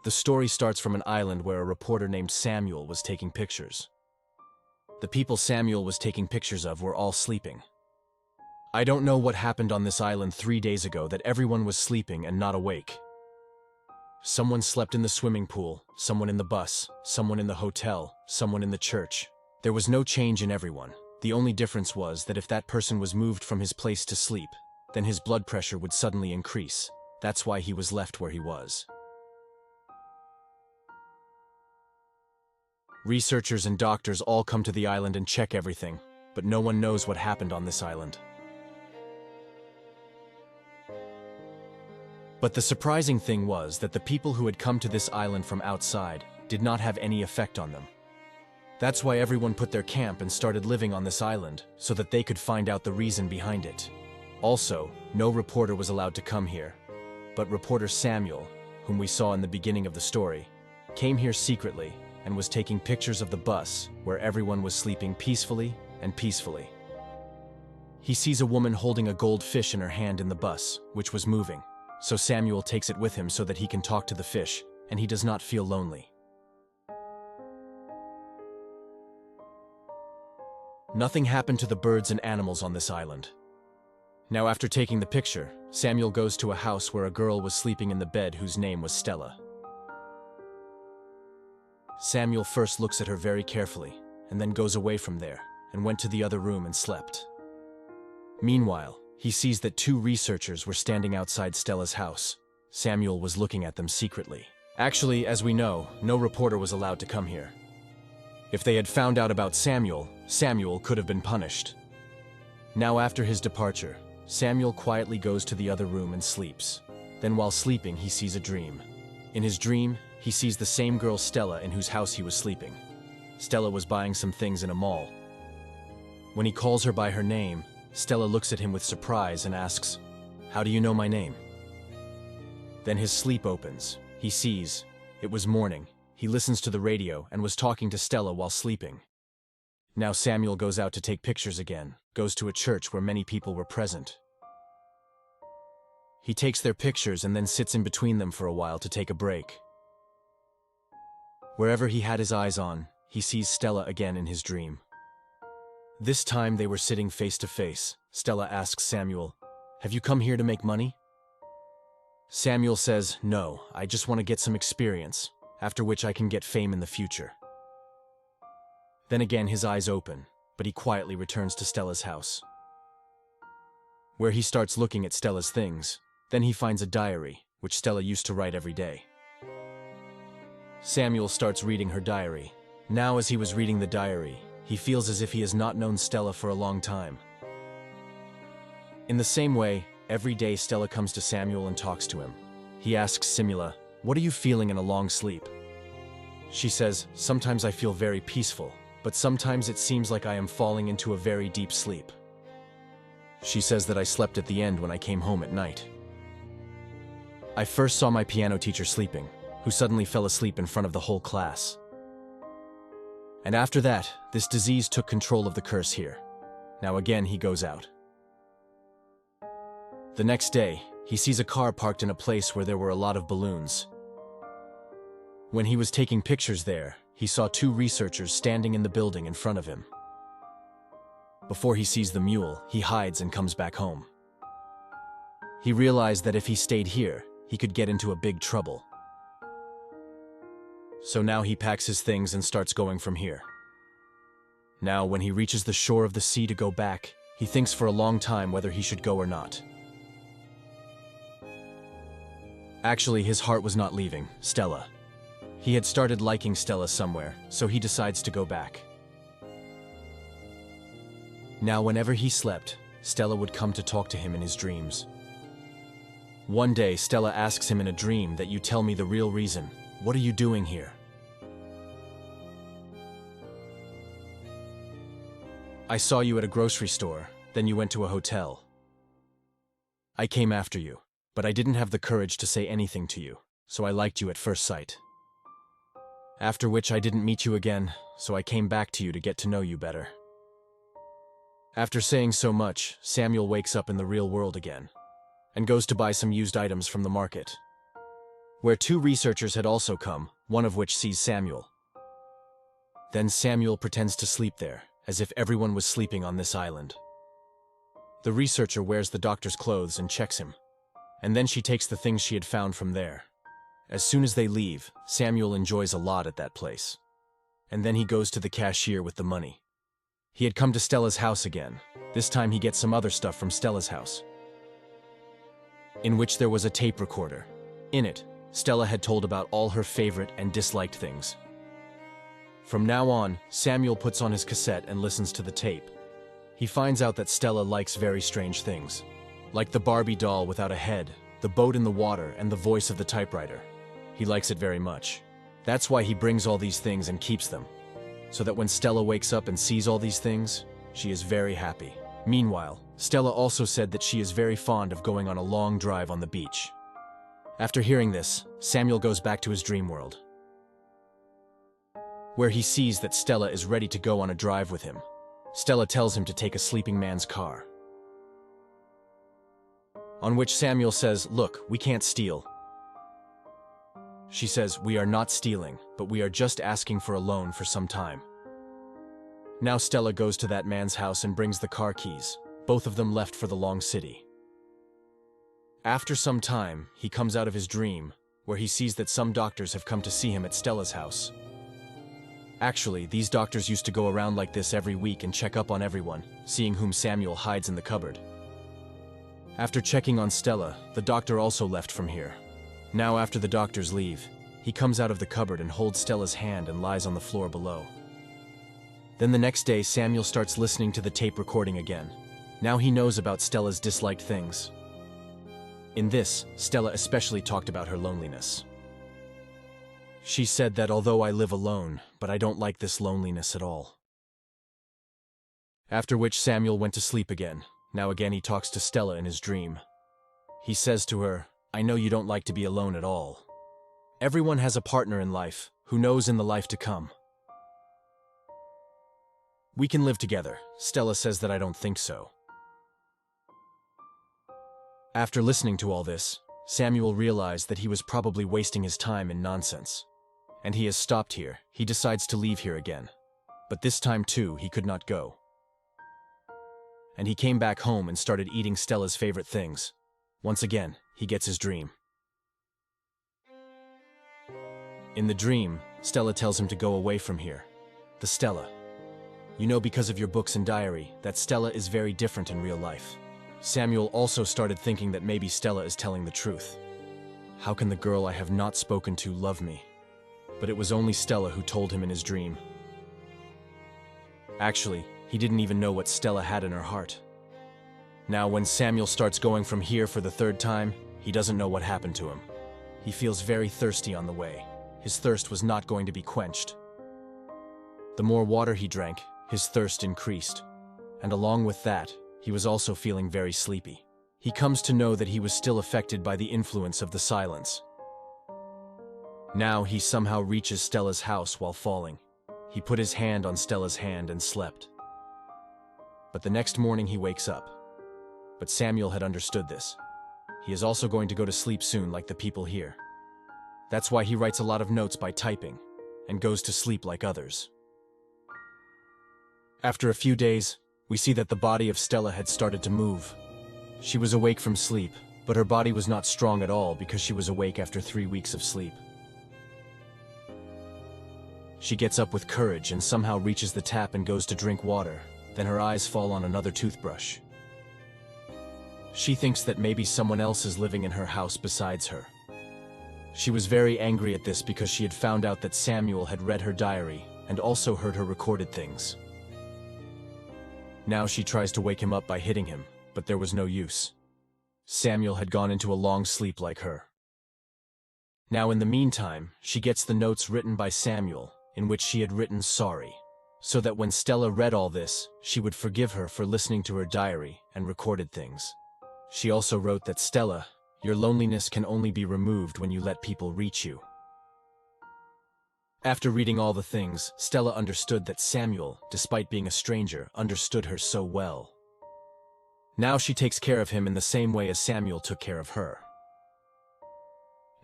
The story starts from an island where a reporter named Samuel was taking pictures. The people Samuel was taking pictures of were all sleeping. I don't know what happened on this island 3 days ago that everyone was sleeping and not awake. Someone slept in the swimming pool, someone in the bus, someone in the hotel, someone in the church. There was no change in everyone. The only difference was that if that person was moved from his place to sleep, then his blood pressure would suddenly increase. That's why he was left where he was. Researchers and doctors all come to the island and check everything, but no one knows what happened on this island. But the surprising thing was that the people who had come to this island from outside did not have any effect on them. That's why everyone put their camp and started living on this island, so that they could find out the reason behind it. Also, no reporter was allowed to come here. But reporter Samuel, whom we saw in the beginning of the story, came here secretly and was taking pictures of the bus where everyone was sleeping peacefully and peacefully. He sees a woman holding a gold fish in her hand in the bus, which was moving. So Samuel takes it with him so that he can talk to the fish, and he does not feel lonely. Nothing happened to the birds and animals on this island. Now, after taking the picture, Samuel goes to a house where a girl was sleeping in the bed whose name was Stella. Samuel first looks at her very carefully, and then goes away from there, and went to the other room and slept. Meanwhile, he sees that 2 researchers were standing outside Stella's house. Samuel was looking at them secretly. Actually, as we know, no reporter was allowed to come here. If they had found out about Samuel, Samuel could have been punished. Now, after his departure, Samuel quietly goes to the other room and sleeps. Then while sleeping, he sees a dream. In his dream, he sees the same girl Stella in whose house he was sleeping. Stella was buying some things in a mall. When he calls her by her name, Stella looks at him with surprise and asks, "How do you know my name?" Then his sleep opens. He sees. It was morning. He listens to the radio and was talking to Stella while sleeping. Now Samuel goes out to take pictures again, goes to a church where many people were present. He takes their pictures and then sits in between them for a while to take a break. Wherever he had his eyes on, he sees Stella again in his dream. This time they were sitting face to face. Stella asks Samuel, "Have you come here to make money?" Samuel says, "No, I just want to get some experience, after which I can get fame in the future." Then again his eyes open, but he quietly returns to Stella's house, where he starts looking at Stella's things. Then he finds a diary, which Stella used to write every day. Samuel starts reading her diary. Now, as he was reading the diary, he feels as if he has not known Stella for a long time. In the same way, every day Stella comes to Samuel and talks to him. He asks Simula, "What are you feeling in a long sleep?" She says, "Sometimes I feel very peaceful, but sometimes it seems like I am falling into a very deep sleep." She says that I slept at the end when I came home at night. I first saw my piano teacher sleeping, who suddenly fell asleep in front of the whole class. And after that, this disease took control of the curse here. Now again he goes out. The next day, he sees a car parked in a place where there were a lot of balloons. When he was taking pictures there, he saw 2 researchers standing in the building in front of him. Before he sees the mule, he hides and comes back home. He realized that if he stayed here, he could get into a big trouble. So now he packs his things and starts going from here. Now, when he reaches the shore of the sea to go back, he thinks for a long time whether he should go or not. Actually, his heart was not leaving Stella. He had started liking Stella somewhere, so he decides to go back. Now, whenever he slept, Stella would come to talk to him in his dreams. One day, Stella asks him in a dream that you tell me the real reason. What are you doing here? I saw you at a grocery store, then you went to a hotel. I came after you, but I didn't have the courage to say anything to you, so I liked you at first sight. After which I didn't meet you again, so I came back to you to get to know you better. After saying so much, Samuel wakes up in the real world again, and goes to buy some used items from the market. where two researchers had also come, one of which sees Samuel. Then Samuel pretends to sleep there, as if everyone was sleeping on this island. The researcher wears the doctor's clothes and checks him, and then she takes the things she had found from there. As soon as they leave, Samuel enjoys a lot at that place. And then he goes to the cashier with the money. He had come to Stella's house again. This time he gets some other stuff from Stella's house, in which there was a tape recorder. In it, Stella had told about all her favorite and disliked things. From now on, Samuel puts on his cassette and listens to the tape. He finds out that Stella likes very strange things, like the Barbie doll without a head, the boat in the water, and the voice of the typewriter. He likes it very much. That's why he brings all these things and keeps them, so that when Stella wakes up and sees all these things, she is very happy. Meanwhile, Stella also said that she is very fond of going on a long drive on the beach. After hearing this, Samuel goes back to his dream world, where he sees that Stella is ready to go on a drive with him. Stella tells him to take a sleeping man's car, on which Samuel says, "Look, we can't steal." She says, "We are not stealing, but we are just asking for a loan for some time." Now Stella goes to that man's house and brings the car keys. Both of them left for the long city. After some time, he comes out of his dream, where he sees that some doctors have come to see him at Stella's house. Actually, these doctors used to go around like this every week and check up on everyone, seeing whom Samuel hides in the cupboard. After checking on Stella, the doctor also left from here. Now after the doctors leave, he comes out of the cupboard and holds Stella's hand and lies on the floor below. Then the next day, Samuel starts listening to the tape recording again. Now he knows about Stella's disliked things. In this, Stella especially talked about her loneliness. She said that although I live alone, but I don't like this loneliness at all. After which Samuel went to sleep again. Now again he talks to Stella in his dream. He says to her, "I know you don't like to be alone at all. Everyone has a partner in life, who knows in the life to come. We can live together." Stella says that I don't think so. After listening to all this, Samuel realized that he was probably wasting his time in nonsense. And he has stopped here. He decides to leave here again. But this time too, he could not go. And he came back home and started eating Stella's favorite things. Once again, he gets his dream. In the dream, Stella tells him to go away from here. The Stella. You know, because of your books and diary, that Stella is very different in real life. Samuel also started thinking that maybe Stella is telling the truth. How can the girl I have not spoken to love me? But it was only Stella who told him in his dream. Actually, he didn't even know what Stella had in her heart. Now, when Samuel starts going from here for the third time, he doesn't know what happened to him. He feels very thirsty on the way. His thirst was not going to be quenched. The more water he drank, his thirst increased. And along with that, he was also feeling very sleepy. He comes to know that he was still affected by the influence of the silence. Now he somehow reaches Stella's house while falling. He put his hand on Stella's hand and slept. But the next morning he wakes up. But Samuel had understood this. He is also going to go to sleep soon like the people here. That's why he writes a lot of notes by typing, and goes to sleep like others. After a few days, we see that the body of Stella had started to move. She was awake from sleep, but her body was not strong at all because she was awake after 3 weeks of sleep. She gets up with courage and somehow reaches the tap and goes to drink water. Then her eyes fall on another toothbrush. She thinks that maybe someone else is living in her house besides her. She was very angry at this because she had found out that Samuel had read her diary and also heard her recorded things. Now she tries to wake him up by hitting him, but there was no use. Samuel had gone into a long sleep like her. Now in the meantime, she gets the notes written by Samuel, in which she had written sorry, so that when Stella read all this, she would forgive her for listening to her diary and recorded things. She also wrote that Stella, your loneliness can only be removed when you let people reach you. After reading all the things, Stella understood that Samuel, despite being a stranger, understood her so well. Now she takes care of him in the same way as Samuel took care of her.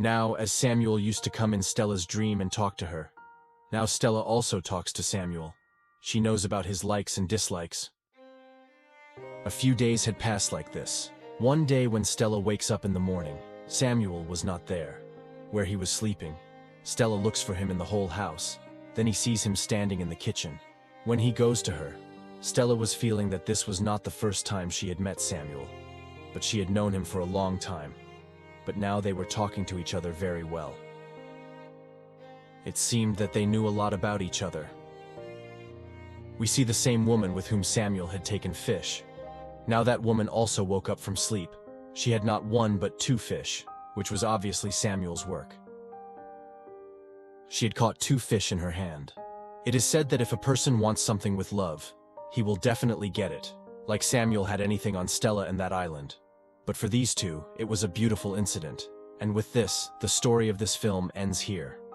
Now, as Samuel used to come in Stella's dream and talk to her, now Stella also talks to Samuel. She knows about his likes and dislikes. A few days had passed like this. One day when Stella wakes up in the morning, Samuel was not there. Where he was sleeping, Stella looks for him in the whole house. Then he sees him standing in the kitchen. When he goes to her, Stella was feeling that this was not the first time she had met Samuel, but she had known him for a long time. But now they were talking to each other very well. It seemed that they knew a lot about each other. We see the same woman with whom Samuel had taken fish. Now that woman also woke up from sleep. She had not one but two fish, which was obviously Samuel's work. She had caught two fish in her hand. It is said that if a person wants something with love, he will definitely get it, like Samuel had anything on Stella and that island. But for these two, it was a beautiful incident. And with this, the story of this film ends here.